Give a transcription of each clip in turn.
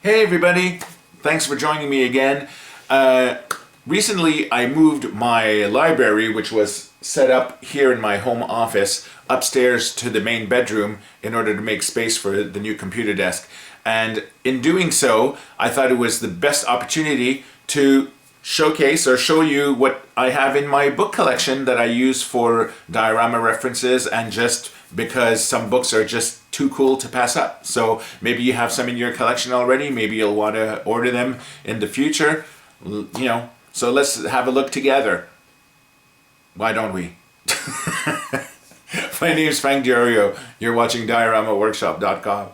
Hey everybody, thanks for joining me again. Recently I moved my library, which was set up here in my home office, upstairs to the main bedroom in order to make space for the new computer desk. And in doing so, I thought it was the best opportunity to showcase or show you what I have in my book collection that I use for diorama references and just because some books are just too cool to pass up. So maybe you have some in your collection already, maybe you'll want to order them in the future, so let's have a look together. Why don't we? My name is Frank Diorio. You're watching DioramaWorkshop.com.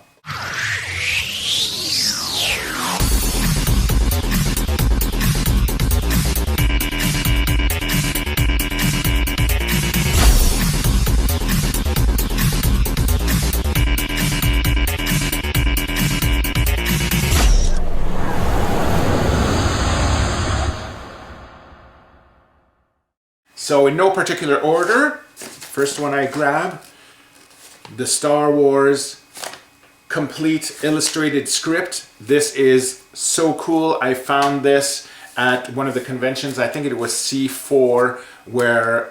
So in no particular order, first one I grab, the Star Wars complete illustrated script. This is so cool. I found this at one of the conventions, I think it was C4, where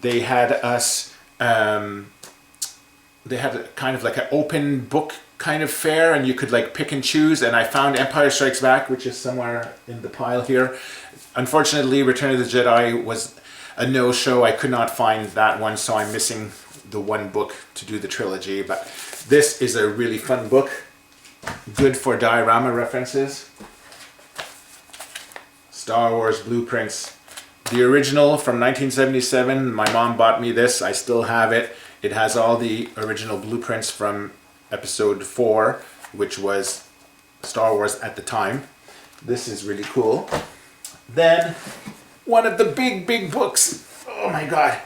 they had us, they had a kind of like an open book kind of fair, and you could like pick and choose, and I found Empire Strikes Back, which is somewhere in the pile here. Unfortunately, Return of the Jedi was a no-show. I could not find that one, so I'm missing the one book to do the trilogy, but this is a really fun book, good for diorama references. Star Wars Blueprints. The original from 1977, my mom bought me this, I still have it. It has all the original blueprints from episode 4, which was Star Wars at the time. This is really cool. Then, one of the big books. Oh my god.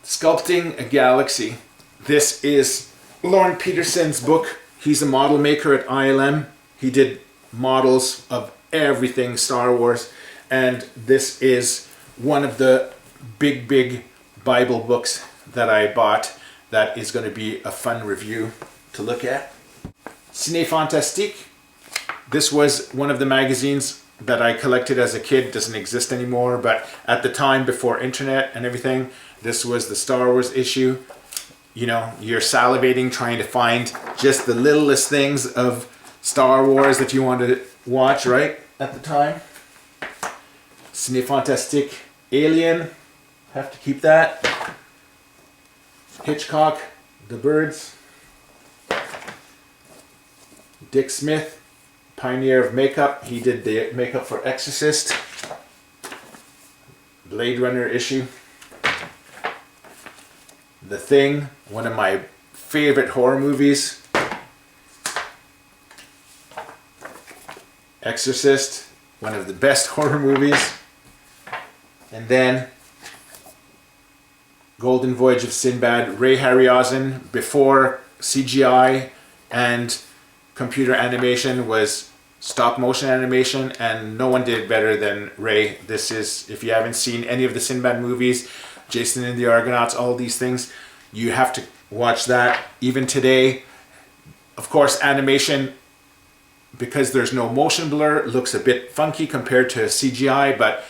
Sculpting a Galaxy. This is Lorne Peterson's book. He's a model maker at ILM. He did models of everything Star Wars. And this is one of the big Bible books that I bought that is going to be a fun review to look at. Ciné Fantastique. This was one of the magazines that I collected as a kid. It doesn't exist anymore, but at the time, before internet and everything, this was the Star Wars issue. You know, you're salivating trying to find just the littlest things of Star Wars that you want to watch, right? At the time. Ciné Fantastique. Alien. Have to keep that. Hitchcock. The Birds. Dick Smith. Pioneer of makeup. He did the makeup for Exorcist. Blade Runner issue. The Thing, one of my favorite horror movies. Exorcist, one of the best horror movies. And then Golden Voyage of Sinbad, Ray Harryhausen, before CGI and computer animation was stop motion animation, and no one did it better than Ray. This is, if you haven't seen any of the Sinbad movies, Jason and the Argonauts, all these things, you have to watch that. Even today, of course, animation, because there's no motion blur, looks a bit funky compared to CGI, but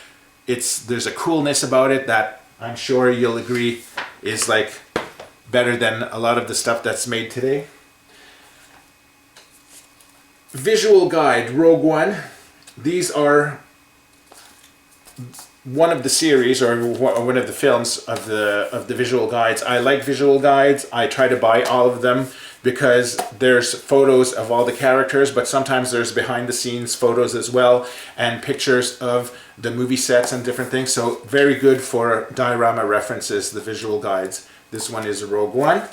there's a coolness about it that I'm sure you'll agree is like better than a lot of the stuff that's made today. Visual guide, Rogue One. These are one of the series or one of the films of the visual guides. I like visual guides. I try to buy all of them because there's photos of all the characters, but sometimes there's behind the scenes photos as well and pictures of the movie sets and different things. So very good for diorama references, the visual guides. This one is Rogue One.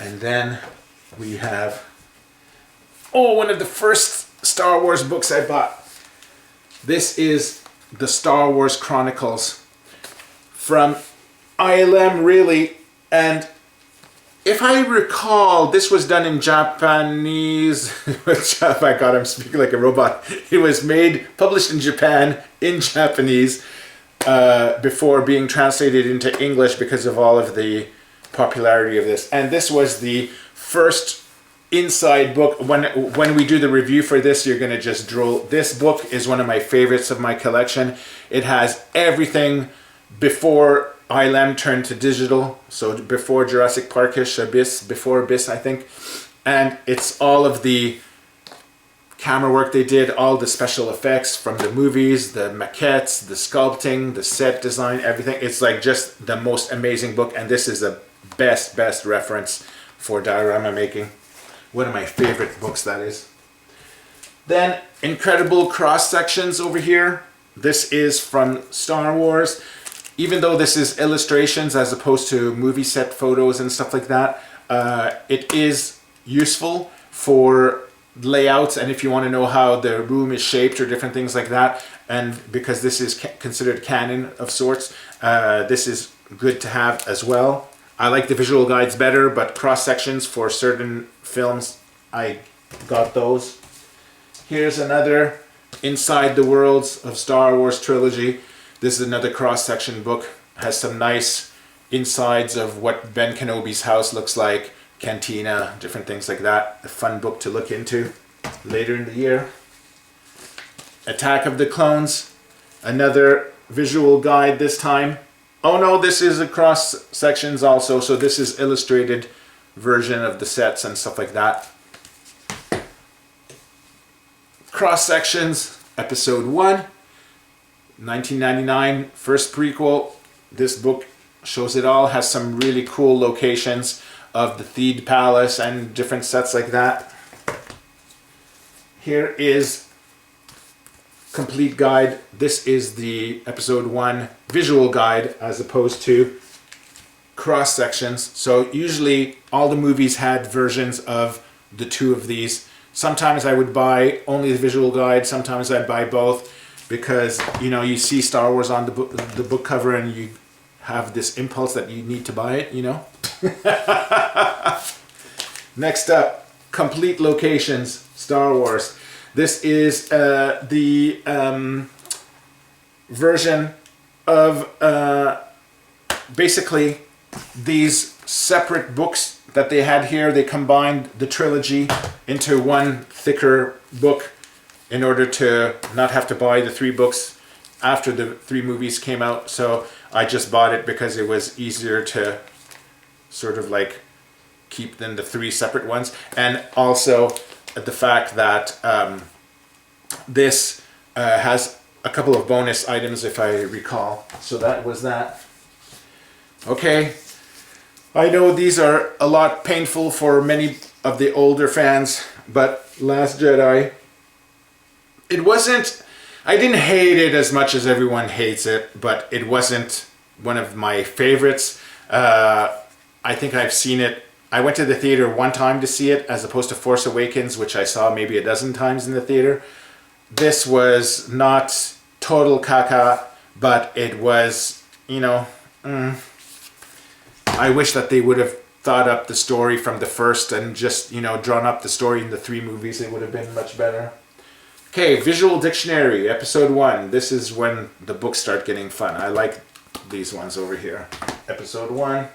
And then we have, one of the first Star Wars books I bought. This is the Star Wars Chronicles from ILM, really. And if I recall, this was done in Japanese. Oh my god, I'm speaking like a robot. It was published in Japan in Japanese before being translated into English because of all of the popularity of this. And this was the first inside book. When we do the review for this, you're going to just drool. This book is one of my favorites of my collection. It has everything before ILM turned to digital, so before Jurassic Parkish, before Abyss, I think. And it's all of the camera work they did, all the special effects from the movies, the maquettes, the sculpting, the set design, everything. It's like just the most amazing book, and this is the best reference for diorama making. One of my favorite books, that is. Then incredible cross sections over here. This is from Star Wars. Even though this is illustrations as opposed to movie set photos and stuff like that, it is useful for layouts, and if you want to know how the room is shaped or different things like that, and because this is considered canon of sorts, this is good to have as well. I like the visual guides better, but cross sections for certain films, I got those. Here's another Inside the Worlds of Star Wars trilogy. This is another cross section book. Has some nice insides of what Ben Kenobi's house looks like, cantina, different things like that. A fun book to look into later in the year. Attack of the Clones, another visual guide this time. Oh no, this is across sections also, so this is illustrated version of the sets and stuff like that. Cross sections, episode 1, 1999, first prequel. This book shows it all, has some really cool locations of the Theed Palace and different sets like that. Here is complete guide. This is the episode 1 visual guide as opposed to cross sections. So usually all the movies had versions of the two of these. Sometimes I would buy only the visual guide, sometimes I'd buy both, because you know, you see Star Wars on the book cover and you have this impulse that you need to buy it, you know. Next up, complete locations, Star Wars. This is the version of basically these separate books that they had here. They combined the trilogy into one thicker book in order to not have to buy the 3 books after the 3 movies came out. So I just bought it because it was easier to sort of like keep than the 3 separate ones. And also the fact that this has a couple of bonus items, if I recall. So that was that. Okay. I know these are a lot painful for many of the older fans, but Last Jedi, it wasn't, I didn't hate it as much as everyone hates it, but it wasn't one of my favorites. I think I've seen it, I went to the theater 1 time to see it as opposed to Force Awakens, which I saw maybe a dozen times in the theater. This was not total caca, but it was, you know, I wish that they would have thought up the story from the first and just, you know, drawn up the story in the 3 movies. It would have been much better. Okay, Visual Dictionary, episode 1. This is when the books start getting fun. I like these ones over here. Episode 1.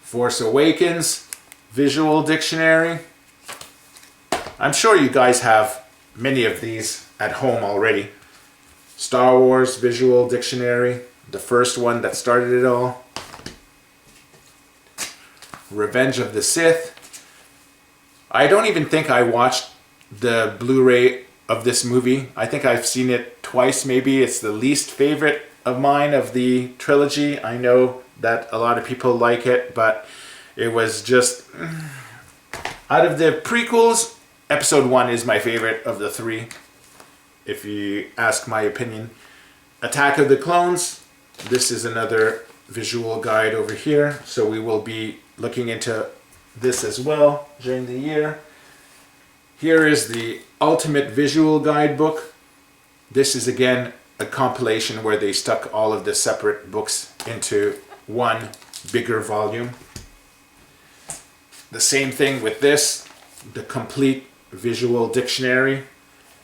Force Awakens, Visual Dictionary. I'm sure you guys have many of these at home already. Star Wars, Visual Dictionary. The first one that started it all. Revenge of the Sith. I don't even think I watched the Blu-ray of this movie. I think I've seen it twice maybe. It's the least favorite of mine of the trilogy. I know that a lot of people like it, but it was just... Out of the prequels, episode 1 is my favorite of the 3, if you ask my opinion. Attack of the Clones. This is another visual guide over here, so we will be looking into this as well during the year. Here is the Ultimate Visual Guidebook. This is again a compilation where they stuck all of the separate books into one bigger volume. The same thing with this, the Complete Visual Dictionary.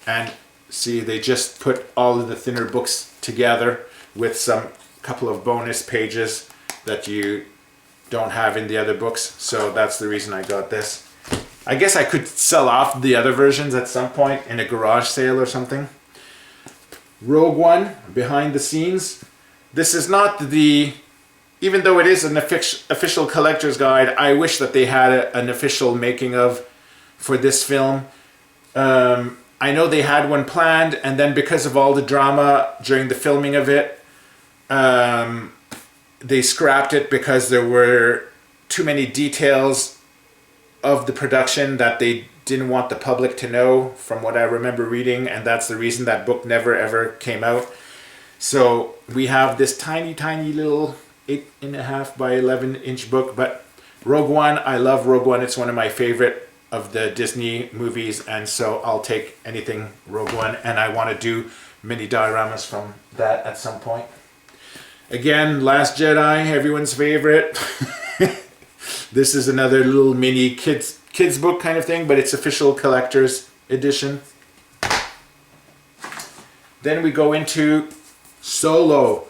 And see, they just put all of the thinner books together with some couple of bonus pages that you don't have in the other books. So that's the reason I got this. I guess I could sell off the other versions at some point in a garage sale or something. Rogue One, behind the scenes. This is not the, even though it is an official collector's guide, I wish that they had an official making of for this film. I know they had one planned, and then because of all the drama during the filming of it, they scrapped it because there were too many details of the production that they didn't want the public to know, from what I remember reading, and that's the reason that book never ever came out. So we have this tiny little 8.5 by 11 inch book. But Rogue One, I love Rogue One. It's one of my favorite of the Disney movies, and so I'll take anything Rogue One, and I want to do mini dioramas from that at some point. Again, Last Jedi, everyone's favorite. This is another little mini kids book kind of thing, but it's official collector's edition. Then we go into Solo,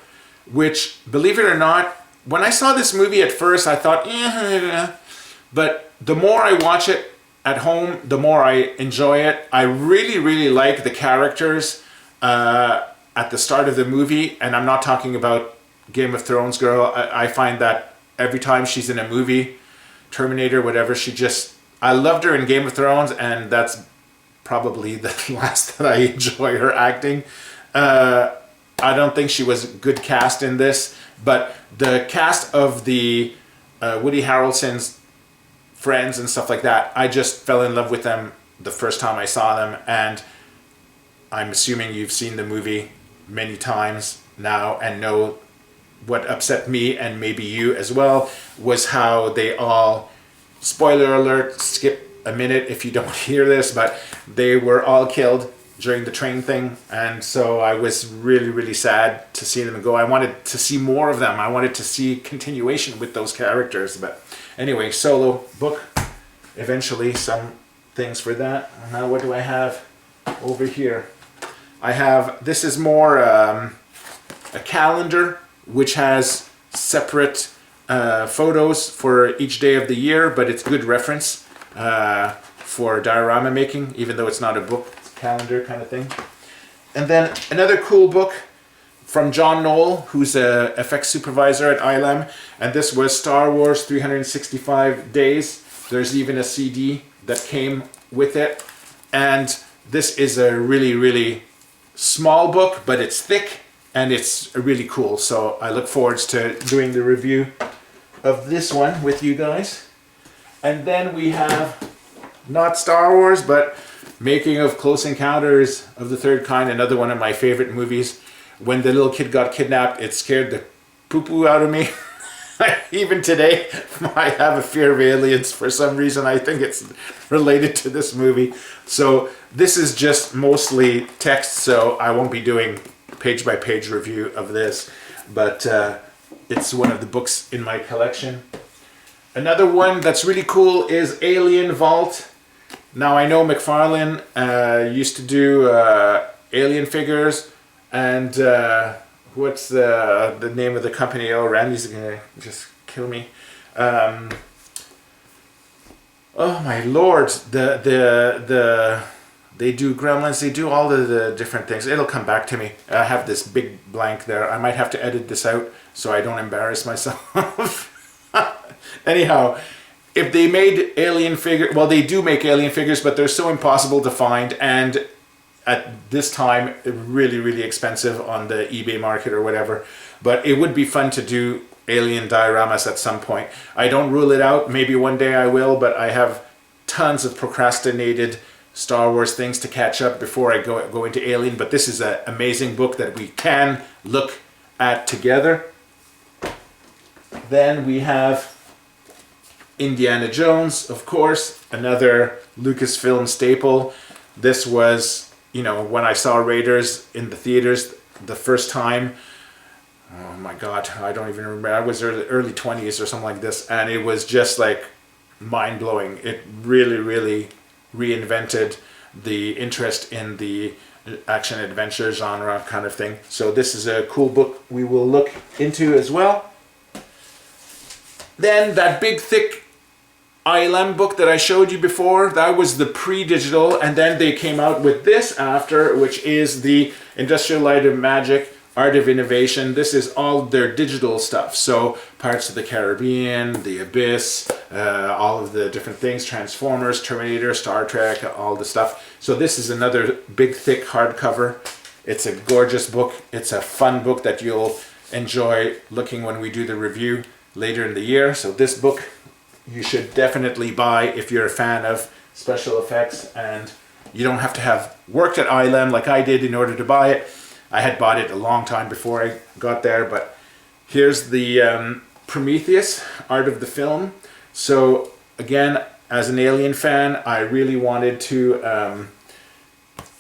which, believe it or not, when I saw this movie at first, I thought, but the more I watch it at home, the more I enjoy it. I really like the characters at the start of the movie, and I'm not talking about Game of Thrones girl. I find that every time she's in a movie, Terminator, whatever, I loved her in Game of Thrones, and that's probably the last that I enjoy her acting. I don't think she was a good cast in this, but the cast of the Woody Harrelson's friends and stuff like that, I just fell in love with them the first time I saw them, and I'm assuming you've seen the movie many times now and know what upset me, and maybe you as well, was how they all, spoiler alert, skip a minute if you don't hear this, but they were all killed during the train thing, and so I was really sad to see them go. I wanted to see more of them. I wanted to see continuation with those characters. But anyway, Solo book, eventually some things for that. Now what do I have over here? I have, this is more a calendar which has separate photos for each day of the year, but it's good reference for diorama making, even though it's not a book. Calendar kind of thing. And then another cool book from John Knoll, who's a FX supervisor at ILM, and this was Star Wars 365 Days. There's even a CD that came with it, and this is a really small book, but it's thick and it's really cool. So I look forward to doing the review of this one with you guys. And then we have not Star Wars, but Making of Close Encounters of the Third Kind, another one of my favorite movies. When the little kid got kidnapped, it scared the poo-poo out of me. Even today, I have a fear of aliens for some reason. I think it's related to this movie. So this is just mostly text, so I won't be doing page-by-page review of this. But it's one of the books in my collection. Another one that's really cool is Alien Vault. Now I know McFarlane used to do Alien figures, and what's the name of the company? Oh, Randy's gonna just kill me. Oh my lord! They do Gremlins. They do all the different things. It'll come back to me. I have this big blank there. I might have to edit this out so I don't embarrass myself. Anyhow. If they made alien figure, well, they do make alien figures, but they're so impossible to find, and at this time, really expensive on the eBay market or whatever. But it would be fun to do alien dioramas at some point. I don't rule it out. Maybe one day I will, but I have tons of procrastinated Star Wars things to catch up before I go into Alien. But this is an amazing book that we can look at together. Then we have Indiana Jones, of course, another Lucasfilm staple. This was, when I saw Raiders in the theaters the first time, oh my god, I don't even remember, I was early 20s or something like this, and it was just like mind-blowing. It really reinvented the interest in the action-adventure genre kind of thing. So this is a cool book we will look into as well. Then that big thick ILM book that I showed you before, that was the pre-digital, and then they came out with this after, which is the Industrial Light and Magic Art of Innovation. This is all their digital stuff. So Pirates of the Caribbean, The Abyss, all of the different things, Transformers, Terminator, Star Trek, all the stuff. So this is another big thick hardcover. It's a gorgeous book. It's a fun book that you'll enjoy looking when we do the review later in the year. So this book you should definitely buy if you're a fan of special effects, and you don't have to have worked at ILM like I did in order to buy it. I had bought it a long time before I got there, but here's the Prometheus, Art of the Film. So again, as an Alien fan, I really wanted to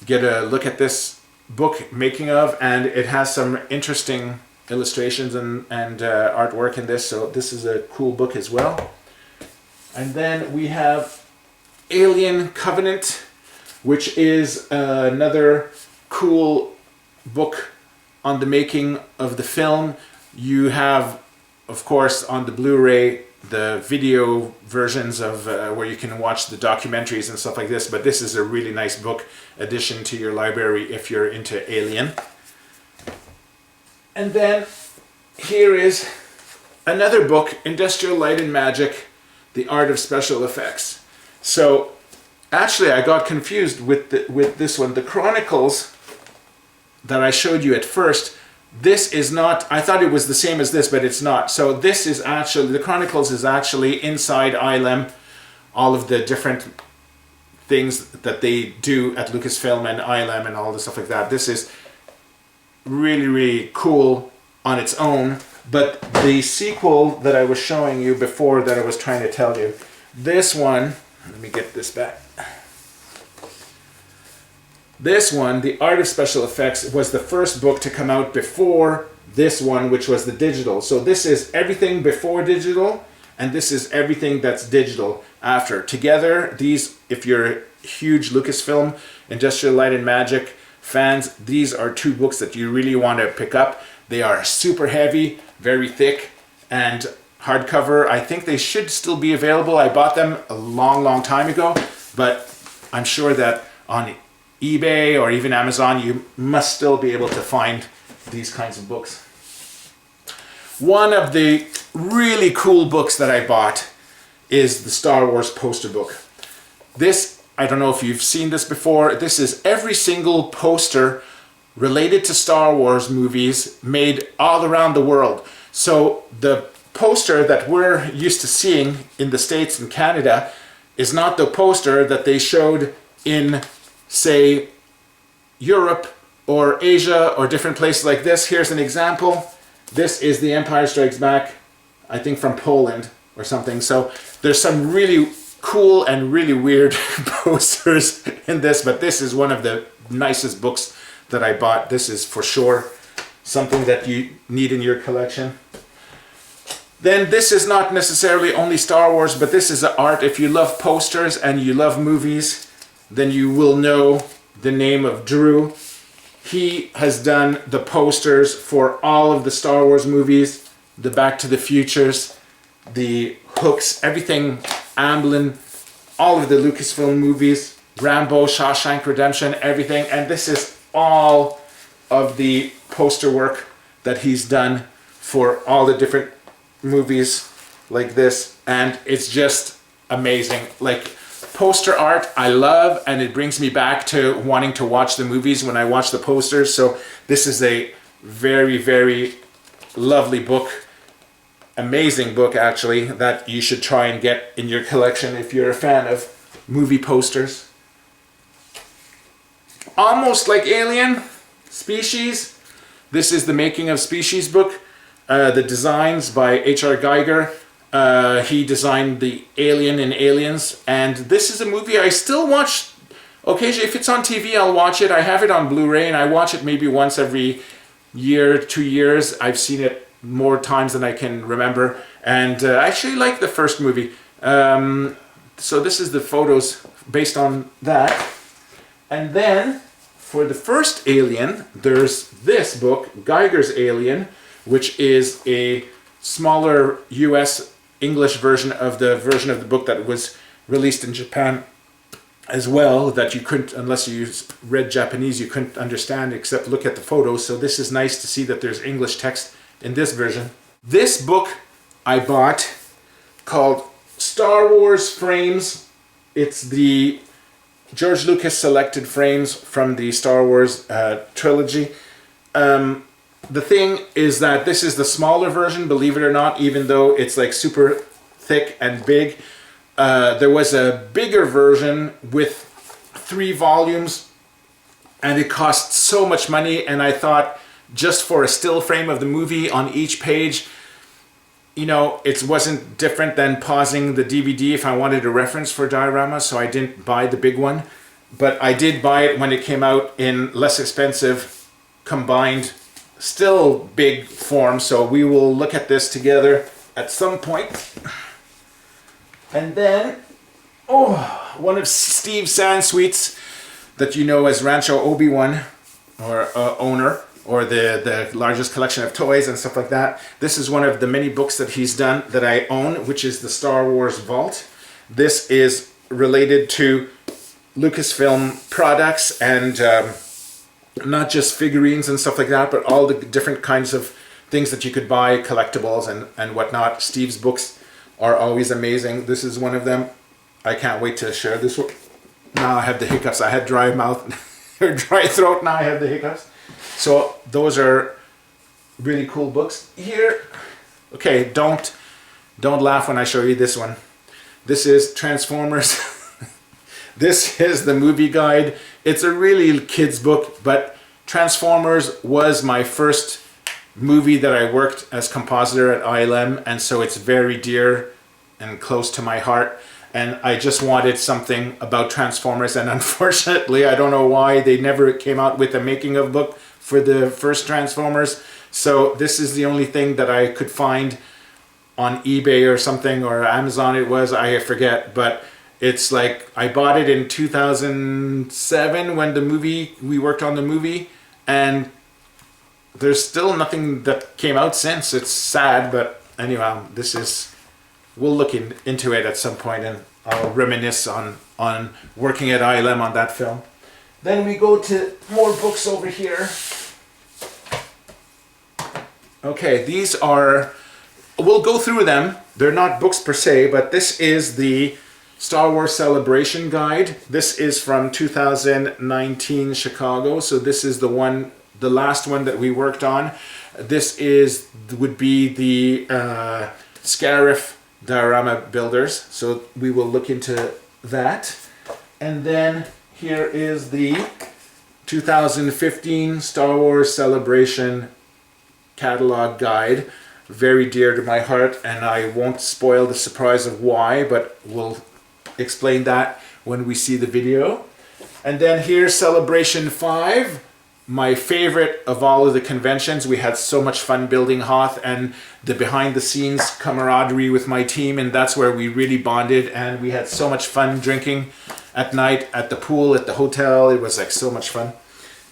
get a look at this book making of, and it has some interesting illustrations and artwork in this, so this is a cool book as well. And then we have Alien Covenant, which is another cool book on the making of the film. You have, of course, on the Blu-ray, the video versions of where you can watch the documentaries and stuff like this, but this is a really nice book addition to your library if you're into Alien. And then here is another book, Industrial Light and Magic, The Art of Special Effects. So actually I got confused with this one. The Chronicles that I showed you at first, this is not, I thought it was the same as this, but it's not. So this is actually, the Chronicles is actually inside ILM, all of the different things that they do at Lucasfilm and ILM and all the stuff like that. This is really, really cool on its own. But the sequel that I was showing you before, that I was trying to tell you, this one, let me get this back. This one, The Art of Special Effects, was the first book to come out before this one, which was the digital. So this is everything before digital, and this is everything that's digital after. Together, these, if you're a huge Lucasfilm, Industrial Light and Magic fans, these are two books that you really want to pick up. They are super heavy, very thick, and hardcover. I think they should still be available. I bought them a long, long time ago, but I'm sure that on eBay or even Amazon, you must still be able to find these kinds of books. One of the really cool books that I bought is the Star Wars poster book. This, I don't know if you've seen this before, this is every single poster related to Star Wars movies made all around the world. So the poster that we're used to seeing in the States and Canada is not the poster that they showed in, say, Europe or Asia or different places like this. Here's an example. This is The Empire Strikes Back, I think from Poland or something. So there's some really cool and really weird posters in this, but this is one of the nicest books that I bought. This is for sure something that you need in your collection. Then this is not necessarily only Star Wars, but this is art. If you love posters and you love movies, then you will know the name of Drew. He has done the posters for all of the Star Wars movies, the Back to the Futures, the Hooks, everything, Amblin, all of the Lucasfilm movies, Rambo, Shawshank Redemption, everything. And this is all of the poster work that he's done for all the different movies like this. And it's just amazing. Like, poster art I love, and it brings me back to wanting to watch the movies when I watch the posters. So this is a very, very lovely book, amazing book actually, that you should try and get in your collection if you're a fan of movie posters. Almost like Alien, Species. This is the Making of Species book. The designs by H.R. Geiger. He designed the Alien in Aliens, and this is a movie I still watch occasionally. If it's on TV, I'll watch it. I have it on Blu-ray, and I watch it maybe once every year, 2 years. I've seen it more times than I can remember, and I actually like the first movie. So this is the photos based on that. And then for the first Alien, there's this book, Geiger's Alien, which is a smaller US English version of the book that was released in Japan as well, that you couldn't, unless you read Japanese, you couldn't understand except look at the photos. So this is nice to see that there's English text in this version. This book I bought, called Star Wars Frames. It's the George Lucas selected frames from the Star Wars trilogy. The thing is that this is the smaller version, believe it or not, even though it's like super thick and big. There was a bigger version with 3 volumes, and it cost so much money, and I thought just for a still frame of the movie on each page, you know, it wasn't different than pausing the DVD if I wanted a reference for Diorama, so I didn't buy the big one. But I did buy it when it came out in less expensive, combined, still big form, so we will look at this together at some point. And then, one of Steve Sansweet's, that you know as Rancho Obi-Wan, or owner, or the largest collection of toys and stuff like that. This is one of the many books that he's done that I own, which is the Star Wars Vault. This is related to Lucasfilm products and not just figurines and stuff like that, but all the different kinds of things that you could buy, collectibles and whatnot. Steve's books are always amazing. This is one of them. I can't wait to share this one. Now I have the hiccups. I had dry mouth or dry throat. Now I have the hiccups. So those are really cool books. Here, okay, don't laugh when I show you this one. This is Transformers. This is the movie guide. It's a really kid's book, but Transformers was my first movie that I worked as compositor at ILM, and so it's very dear and close to my heart. And I just wanted something about Transformers, and unfortunately, I don't know why, they never came out with a making of book for the first Transformers. So this is the only thing that I could find on eBay or something, or Amazon it was, I forget. But it's like, I bought it in 2007 when we worked on the movie, and there's still nothing that came out since. It's sad, but anyway, we'll look into it at some point, and I'll reminisce on working at ILM on that film. Then we go to more books over here. Okay, these are, we'll go through them. They're not books per se, but this is the Star Wars Celebration Guide. This is from 2019 Chicago, so this is the last one that we worked on. This would be the Scarif Diorama builders, so we will look into that. And then here is the 2015 Star Wars Celebration Catalog Guide. Very dear to my heart, and I won't spoil the surprise of why, but we'll explain that when we see the video. And then here's Celebration 5. My favorite of all of the conventions. We had so much fun building Hoth, and the behind the scenes camaraderie with my team, and that's where we really bonded, and we had so much fun drinking at night at the pool at the hotel. It was like so much fun.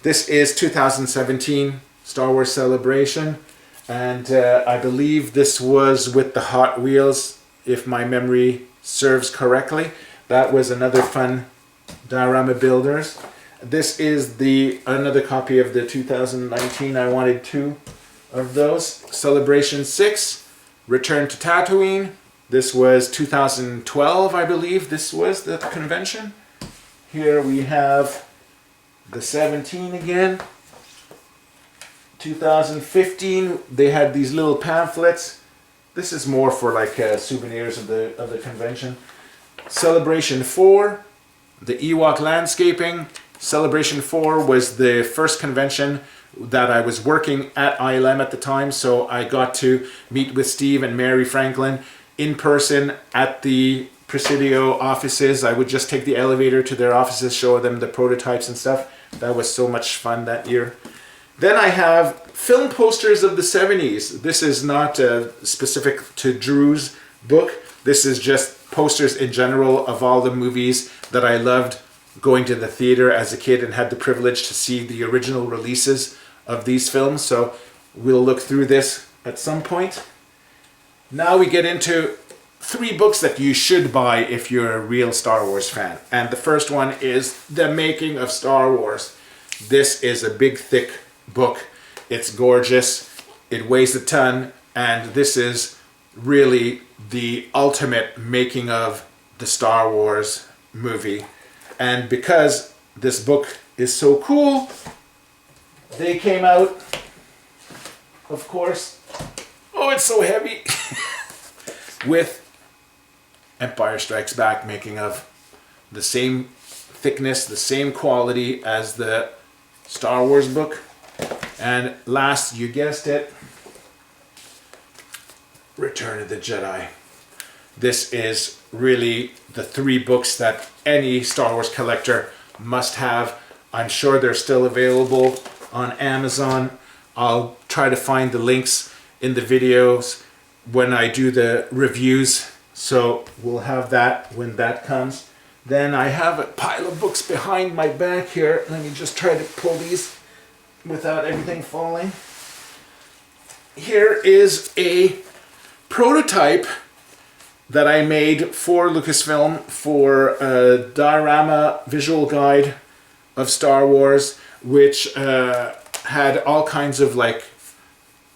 This is 2017 Star Wars Celebration, and I believe this was with the Hot Wheels, if my memory serves correctly. That was another fun diorama builders. This is another copy of the 2019. I wanted 2 of those. Celebration 6, Return to Tatooine. This was 2012, I believe. This was the convention. Here we have the 17 again. 2015, they had these little pamphlets. This is more for like souvenirs of the convention. Celebration 4, the Ewok landscaping. Celebration 4 was the first convention that I was working at ILM at the time, so I got to meet with Steve and Mary Franklin in person at the Presidio offices. I would just take the elevator to their offices, show them the prototypes and stuff. That was so much fun that year. Then I have film posters of the 70s. This is not specific to Drew's book. This is just posters in general of all the movies that I loved going to the theater as a kid, and had the privilege to see the original releases of these films. So we'll look through this at some point. Now we get into 3 books that you should buy if you're a real Star Wars fan. And the first one is The Making of Star Wars. This is a big, thick book. It's gorgeous. It weighs a ton. And this is really the ultimate making of the Star Wars movie. And because this book is so cool, they came out, of course, oh, it's so heavy, with Empire Strikes Back making of, the same thickness, the same quality as the Star Wars book. And last, you guessed it, Return of the Jedi. This is really the 3 books that any Star Wars collector must have. I'm sure they're still available on Amazon. I'll try to find the links in the videos when I do the reviews. So we'll have that when that comes. Then I have a pile of books behind my back here. Let me just try to pull these without everything falling. Here is a prototype that I made for Lucasfilm for a diorama visual guide of Star Wars, which had all kinds of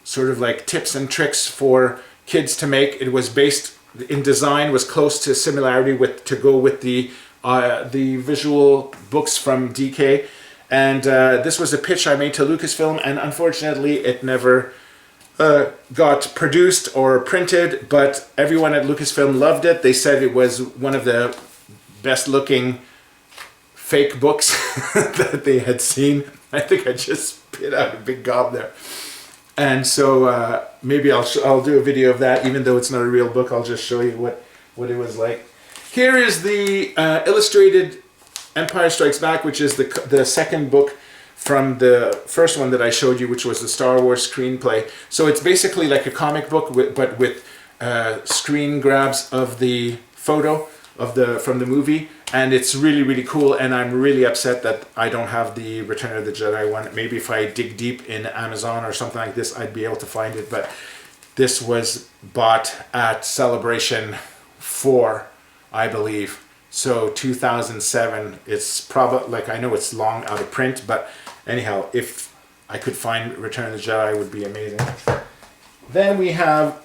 sort of tips and tricks for kids to make. It was based in design, was close to similarity to go with the visual books from DK. And this was a pitch I made to Lucasfilm, and unfortunately it never got produced or printed, but everyone at Lucasfilm loved it. They said it was one of the best looking fake books that they had seen. I think I just spit out a big gob there. And so maybe I'll do a video of that, even though it's not a real book. I'll just show you what it was like. Here is the illustrated Empire Strikes Back, which is the second book from the first one that I showed you, which was the Star Wars screenplay. So it's basically like a comic book, but with screen grabs of the photo from the movie, and it's really, really cool. And I'm really upset that I don't have the Return of the Jedi one. Maybe if I dig deep in Amazon or something like this, I'd be able to find it. But this was bought at Celebration 4, I believe. So 2007. It's probably, I know it's long out of print, but anyhow, if I could find Return of the Jedi, it would be amazing. Then we have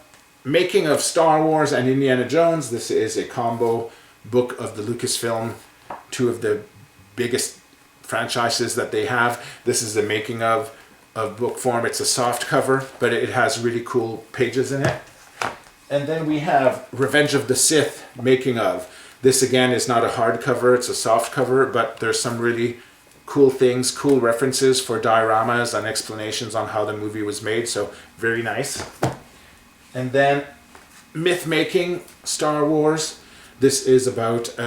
Making of Star Wars and Indiana Jones. This is a combo book of the Lucasfilm, 2 of the biggest franchises that they have. This is the making of book form. It's a soft cover, but it has really cool pages in it. And then we have Revenge of the Sith, making of. This again is not a hardcover, it's a soft cover, but there's some really cool things, cool references for dioramas and explanations on how the movie was made, so very nice. And then Myth Making Star Wars. This is about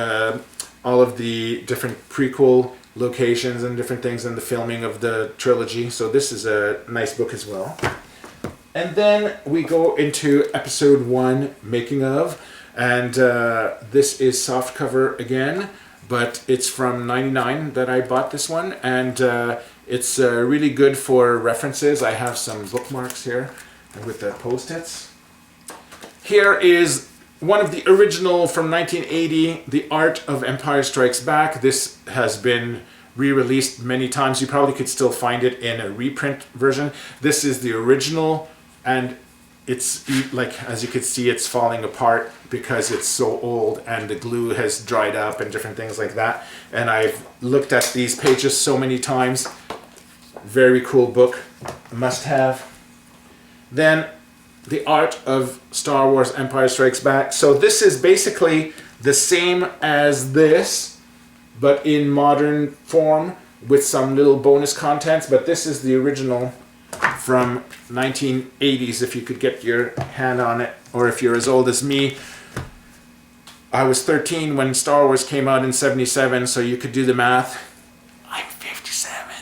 all of the different prequel locations and different things in the filming of the trilogy, so this is a nice book as well. And then we go into episode 1, Making of, and this is soft cover again, but it's from '99 that I bought this one, and it's really good for references. I have some bookmarks here with the post-its. Here is one of the original from 1980, The Art of Empire Strikes Back. This has been re-released many times. You probably could still find it in a reprint version. This is the original, and it's as you can see, it's falling apart because it's so old and the glue has dried up and different things like that. And I've looked at these pages so many times. Very cool book, must have. Then The Art of Star Wars Empire Strikes Back. So this is basically the same as this, but in modern form with some little bonus contents, but this is the original from 1980s, if you could get your hand on it, or if you're as old as me. I was 13 when Star Wars came out in 77, so you could do the math. I'm 57.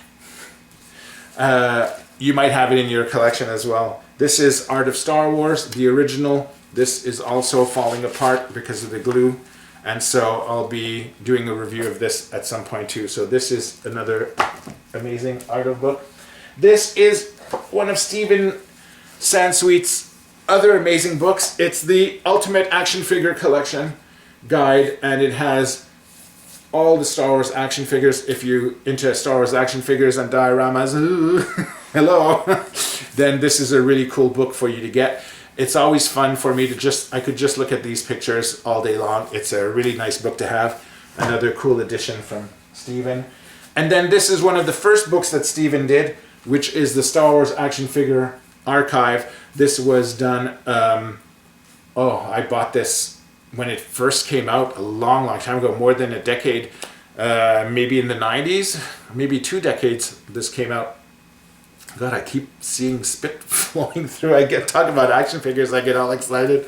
You might have it in your collection as well. This is Art of Star Wars, the original. This is also falling apart because of the glue, and so I'll be doing a review of this at some point too. So this is another amazing art of book. This is one of Stephen Sansweet's other amazing books. It's the Ultimate Action Figure Collection Guide, and it has all the Star Wars action figures. If you're into Star Wars action figures and dioramas, ooh, hello, then this is a really cool book for you to get. It's always fun for me to I could just look at these pictures all day long. It's a really nice book to have. Another cool edition from Stephen. And then this is one of the first books that Stephen did, which is the Star Wars Action Figure Archive. This was done, I bought this when it first came out a long time ago, more than a decade, maybe in the 90s, maybe 2 decades this came out. God, I keep seeing spit flowing through. I get talk about action figures, I get all excited.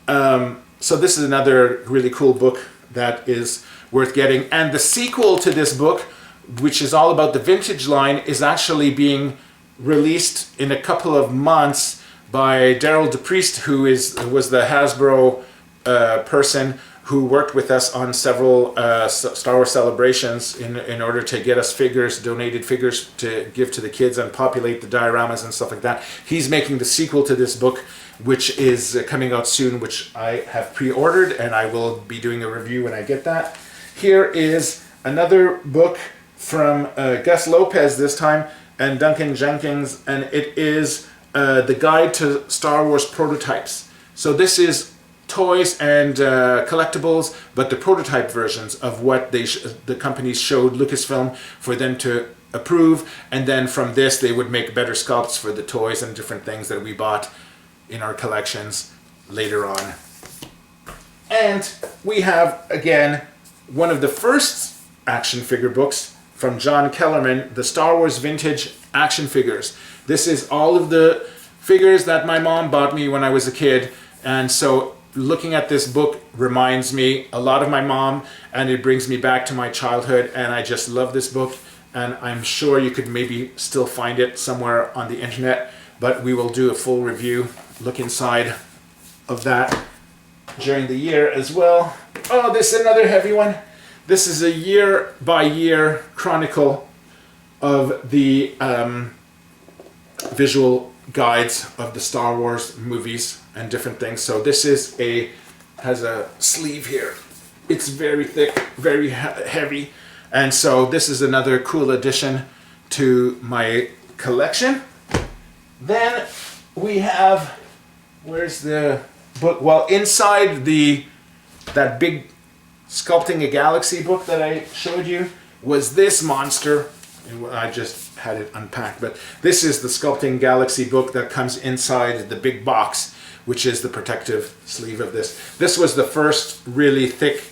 So this is another really cool book that is worth getting. And the sequel to this book, which is all about the vintage line, is actually being released in a couple of months by Daryl DePriest, who was the Hasbro person who worked with us on several Star Wars celebrations in order to get us figures, donated figures to give to the kids and populate the dioramas and stuff like that. He's making the sequel to this book, which is coming out soon, which I have pre-ordered, and I will be doing a review when I get that. Here is another book from Gus Lopez this time, and Duncan Jenkins, and it is the Guide to Star Wars Prototypes. So this is toys and collectibles, but the prototype versions of what the companies showed Lucasfilm for them to approve, and then from this they would make better sculpts for the toys and different things that we bought in our collections later on. And we have, again, one of the first action figure books from John Kellerman, the Star Wars Vintage Action Figures. This is all of the figures that my mom bought me when I was a kid, and so looking at this book reminds me a lot of my mom, and it brings me back to my childhood, and I just love this book, and I'm sure you could maybe still find it somewhere on the internet, but we will do a full review, look inside of that during the year as well. Oh, this is another heavy one. This is a year-by-year chronicle of the visual guides of the Star Wars movies and different things. So this has a sleeve here. It's very thick, very heavy, and so this is another cool addition to my collection. Then we have, where's the book? Well, inside that big Sculpting a Galaxy book that I showed you was this monster. I just had it unpacked, but this is the Sculpting Galaxy book that comes inside the big box, which is the protective sleeve of this. This was the first really thick,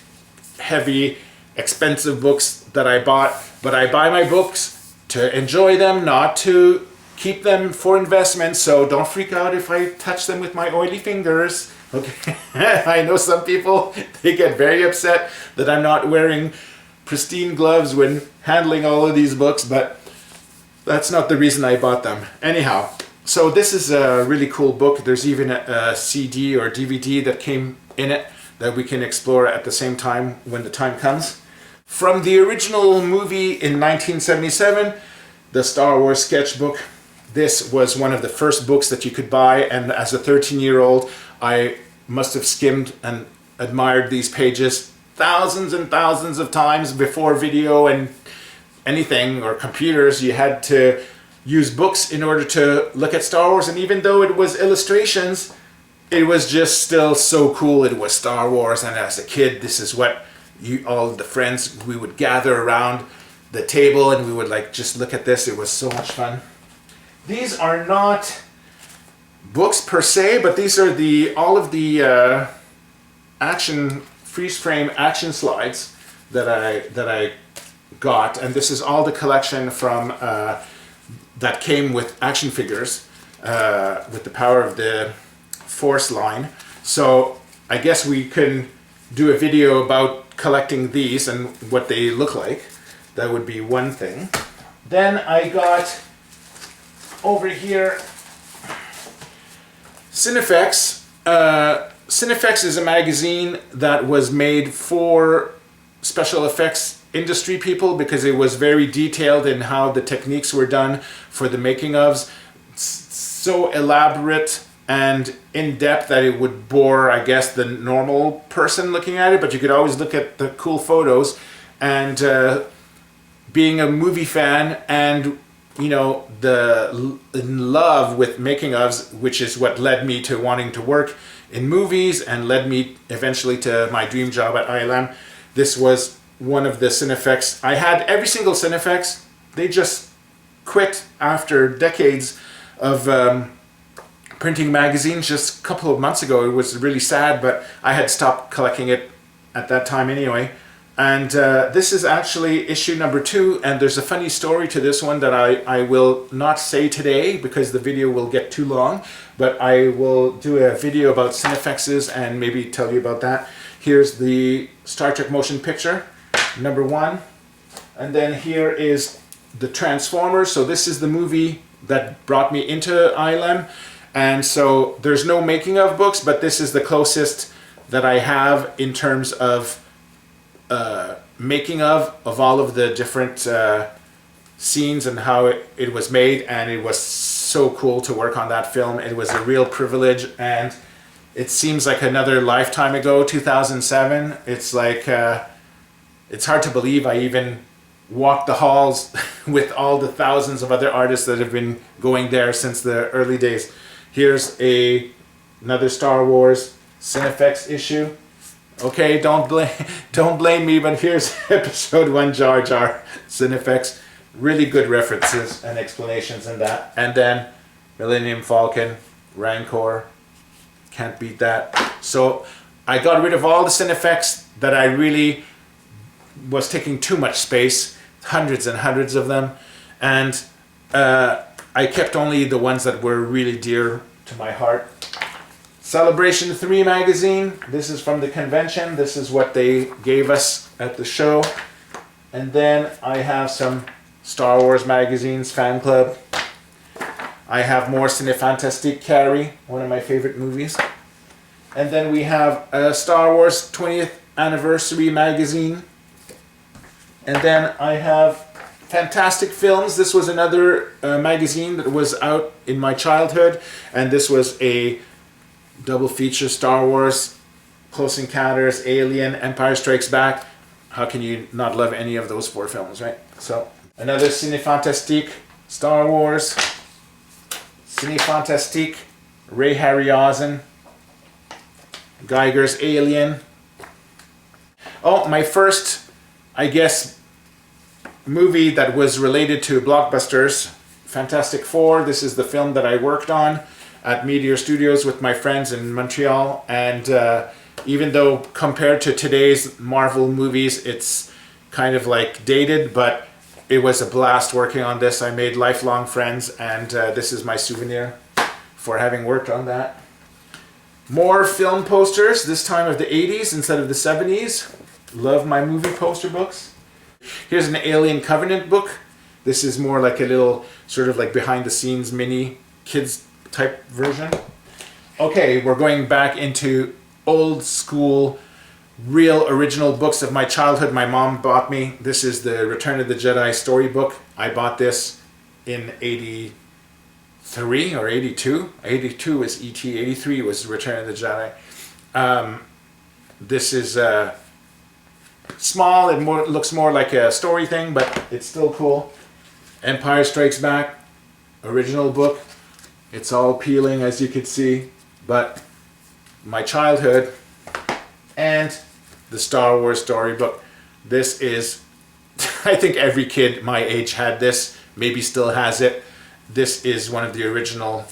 heavy, expensive books that I bought, but I buy my books to enjoy them, not to keep them for investment, so don't freak out if I touch them with my oily fingers. Okay, I know some people, they get very upset that I'm not wearing pristine gloves when handling all of these books, but that's not the reason I bought them. Anyhow, so this is a really cool book. There's even a CD or DVD that came in it that we can explore at the same time when the time comes. From the original movie in 1977, the Star Wars sketchbook, this was one of the first books that you could buy, and as a 13-year-old, I must have skimmed and admired these pages thousands and thousands of times. Before video and anything or computers, you had to use books in order to look at Star Wars, and even though it was illustrations, it was just still so cool. It was Star Wars, and as a kid, this is what all the friends, we would gather around the table and we would just look at this. It was so much fun. These are not books per se, but these are all of the action freeze frame action slides that I got, and this is all the collection from that came with action figures with the Power of the Force line. So I guess we can do a video about collecting these and what they look like. That would be one thing. Then I got over here Cinefex. Cinefex is a magazine that was made for special effects industry people because it was very detailed in how the techniques were done for the making ofs. So elaborate and in depth that it would bore, I guess, the normal person looking at it, but you could always look at the cool photos. And being a movie fan and, you know, in love with making ofs, which is what led me to wanting to work in movies and led me eventually to my dream job at ILM. This was one of the Cinefex. I had every single Cinefex. They just quit after decades of printing magazines just a couple of months ago. It was really sad, but I had stopped collecting it at that time anyway. And this is actually issue number 2, and there's a funny story to this one that I will not say today because the video will get too long, but I will do a video about Cinefexes and maybe tell you about that. Here's the Star Trek motion picture, number 1. And then here is the Transformers. So this is the movie that brought me into ILM. And so there's no making of books, but this is the closest that I have in terms of making of all of the different scenes and how it was made. And it was so cool to work on that film. It was a real privilege, and it seems like another lifetime ago, 2007. It's like it's hard to believe I even walked the halls with all the thousands of other artists that have been going there since the early days. Here's another Star Wars Cinefex issue. Okay, don't blame me, but here's episode 1 Jar Jar Cinefex. Really good references and explanations in that. And then Millennium Falcon, Rancor, can't beat that. So I got rid of all the Cinefex that I really was taking too much space, hundreds and hundreds of them, and I kept only the ones that were really dear to my heart. Celebration 3 magazine. This is from the convention. This is what they gave us at the show. And then I have some Star Wars magazines, Fan Club. I have more Cinefantastique Carrie, one of my favorite movies. And then we have a Star Wars 20th Anniversary magazine. And then I have Fantastic Films. This was another magazine that was out in my childhood. And this was a double feature: Star Wars, Close Encounters, Alien, Empire Strikes Back. How can you not love any of those 4 films, right? So another Cinefantastique, Star Wars, Cinefantastique, Ray Harryhausen, Geiger's Alien. Oh, my first, I guess, movie that was related to blockbusters, Fantastic Four. This is the film that I worked on at Meteor Studios with my friends in Montreal. And even though compared to today's Marvel movies, it's kind of like dated, but it was a blast working on this. I made lifelong friends, and this is my souvenir for having worked on that. More film posters, this time of the 80s instead of the 70s. Love my movie poster books. Here's an Alien Covenant book. This is more like a little sort of like behind the scenes mini kids type version. Okay, we're going back into old school, real original books of my childhood my mom bought me. This is the Return of the Jedi storybook. I bought this in 83 or 82. 82 was E.T., 83 was Return of the Jedi. This is small, it looks more like a story thing, but it's still cool. Empire Strikes Back, original book. It's all peeling, as you can see, but my childhood. And the Star Wars storybook. This is, I think every kid my age had this, maybe still has it. This is one of the original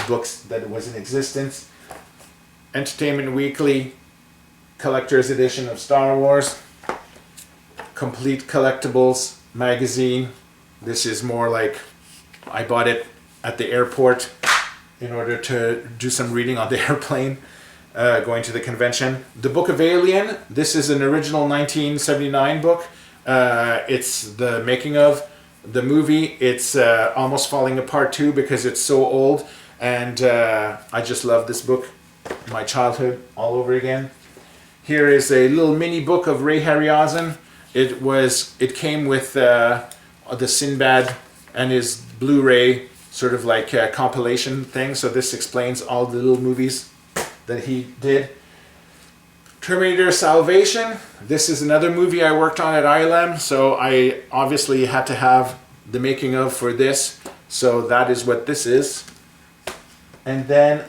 books that was in existence. Entertainment Weekly, collector's edition of Star Wars. Complete Collectibles magazine. This is more like, I bought it at the airport in order to do some reading on the airplane going to the convention. The Book of Alien. This is an original 1979 book. It's the making of the movie. It's almost falling apart too because it's so old, and I just love this book. My childhood all over again. Here is a little mini book of Ray Harryhausen. It came with the Sinbad and his Blu-ray sort of like a compilation thing. So this explains all the little movies that he did. Terminator Salvation. This is another movie I worked on at ILM, so I obviously had to have the making of for this. So that is what this is. And then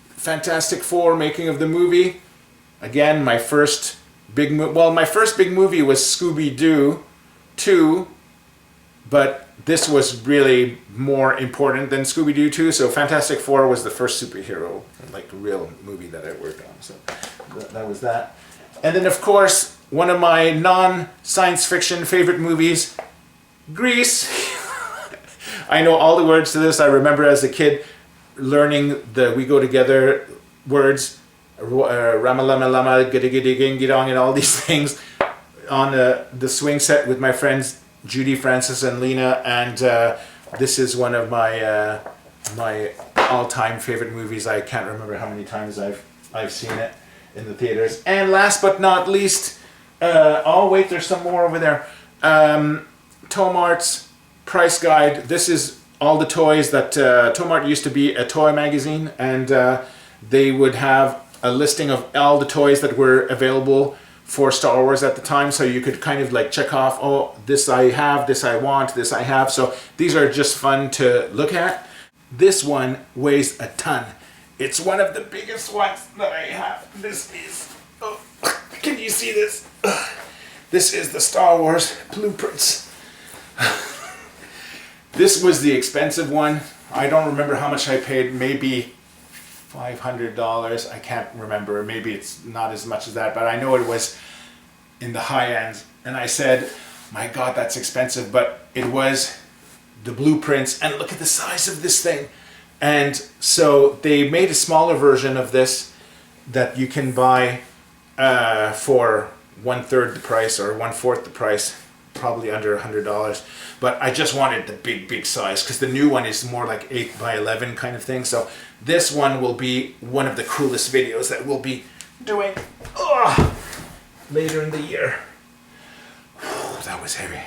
Fantastic Four, making of the movie. Again, my first big my first big movie was Scooby-Doo 2, but this was really more important than Scooby-Doo 2. So Fantastic Four was the first superhero, like real movie that I worked on. So that was that. And then of course, one of my non-science fiction favorite movies, Grease. I know all the words to this. I remember as a kid learning the We Go Together words, Rama Lama Lama, Giddy Giddy Ging Gidong, and all these things on the swing set with my friends Judy, Francis, and Lena. And this is one of my my all-time favorite movies. I can't remember how many times I've seen it in the theaters. And last but not least, oh wait, there's some more over there. Tomart's Price Guide. This is all the toys that Tomart used to be a toy magazine, and they would have a listing of all the toys that were available for Star Wars at the time, so you could kind of like check off, oh, this I have, this I want, this I have. So these are just fun to look at. This one weighs a ton. It's one of the biggest ones that I have. This is, oh, can you see this? This is the Star Wars blueprints. This was the expensive one. I don't remember how much I paid, maybe $500. I can't remember. Maybe it's not as much as that, but I know it was in the high end. And I said, my God, that's expensive. But it was the blueprints, and look at the size of this thing. And so they made a smaller version of this that you can buy for 1/3 the price or 1/4 the price, probably under $100. But I just wanted the big size, because the new one is more like 8x11 kind of thing. So this one will be one of the coolest videos that we'll be doing later in the year. That was heavy.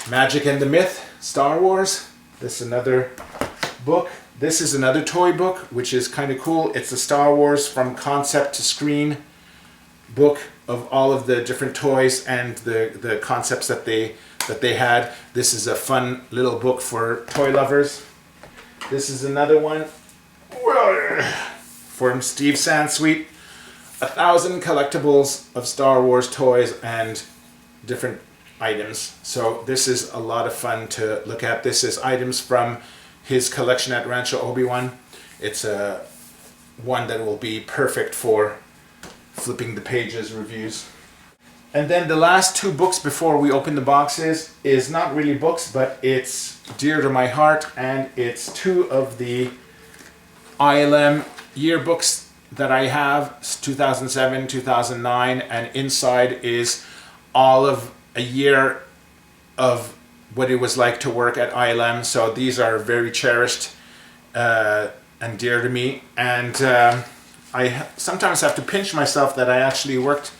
Magic and the Myth, Star Wars. This is another book. This is another toy book, which is kind of cool. It's the Star Wars from concept to screen book of all of the different toys and the concepts that they had. This is a fun little book for toy lovers. This is another one from Steve Sansweet. 1,000 collectibles of Star Wars toys and different items. So this is a lot of fun to look at. This is items from his collection at Rancho Obi-Wan. It's a one that will be perfect for flipping the pages reviews. And then the last two books before we open the boxes is not really books, but it's dear to my heart, and it's two of the ILM yearbooks that I have, 2007, 2009, and inside is all of a year of what it was like to work at ILM. So these are very cherished and dear to me, and I sometimes have to pinch myself that I actually worked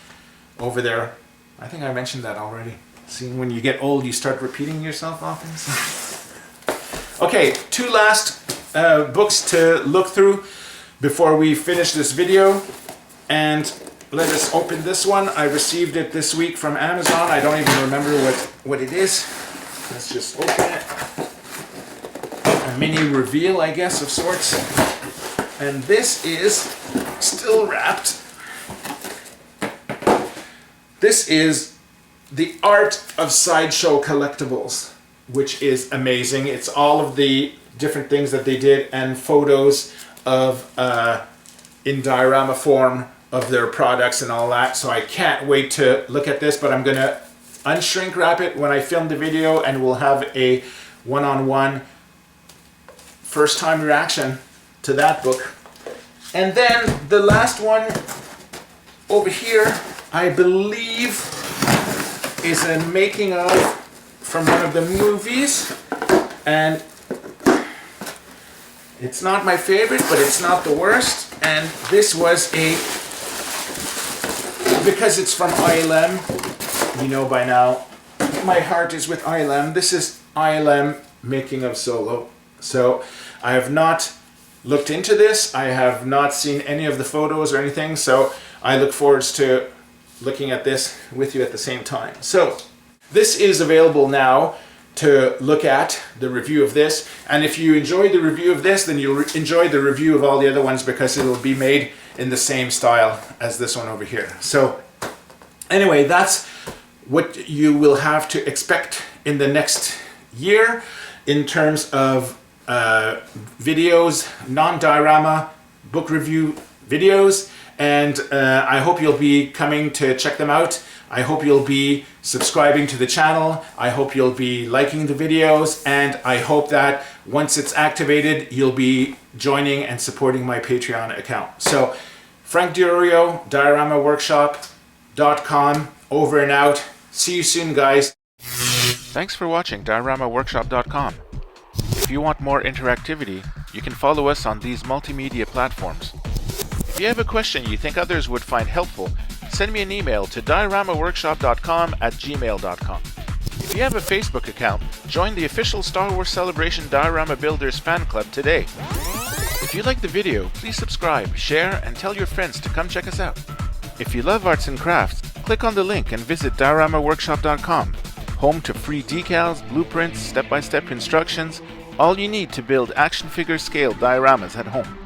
over there. I think I mentioned that already. See, when you get old, you start repeating yourself often. Okay, two last books to look through before we finish this video. And let us open this one. I received it this week from Amazon. I don't even remember what it is. Let's just open it. A mini reveal, I guess, of sorts. And this is still wrapped. This is The Art of Sideshow Collectibles, which is amazing. It's all of the different things that they did and photos of in diorama form of their products and all that. So I can't wait to look at this, but I'm gonna unshrink wrap it when I film the video, and we'll have a one-on-one first time reaction to that book. And then the last one over here, I believe, is a making of from one of the movies, and it's not my favorite, but it's not the worst. And this was because it's from ILM, you know by now, my heart is with ILM. This is ILM making of Solo. So I have not looked into this. I have not seen any of the photos or anything. So I look forward to looking at this with you at the same time. So this is available now to look at, the review of this. And if you enjoy the review of this, then you'll enjoy the review of all the other ones, because it'll be made in the same style as this one over here. So anyway, that's what you will have to expect in the next year in terms of videos, non-diorama book review videos. And I hope you'll be coming to check them out. I hope you'll be subscribing to the channel. I hope you'll be liking the videos. And I hope that once it's activated, you'll be joining and supporting my Patreon account. So Frank Diorio, DioramaWorkshop.com, over and out. See you soon, guys. Thanks for watching DioramaWorkshop.com. If you want more interactivity, you can follow us on these multimedia platforms. If you have a question you think others would find helpful, send me an email to dioramaworkshop.com@gmail.com. If you have a Facebook account, join the official Star Wars Celebration Diorama Builders fan club today. If you like the video, please subscribe, share, and tell your friends to come check us out. If you love arts and crafts, click on the link and visit dioramaworkshop.com, home to free decals, blueprints, step-by-step instructions, all you need to build action figure scale dioramas at home.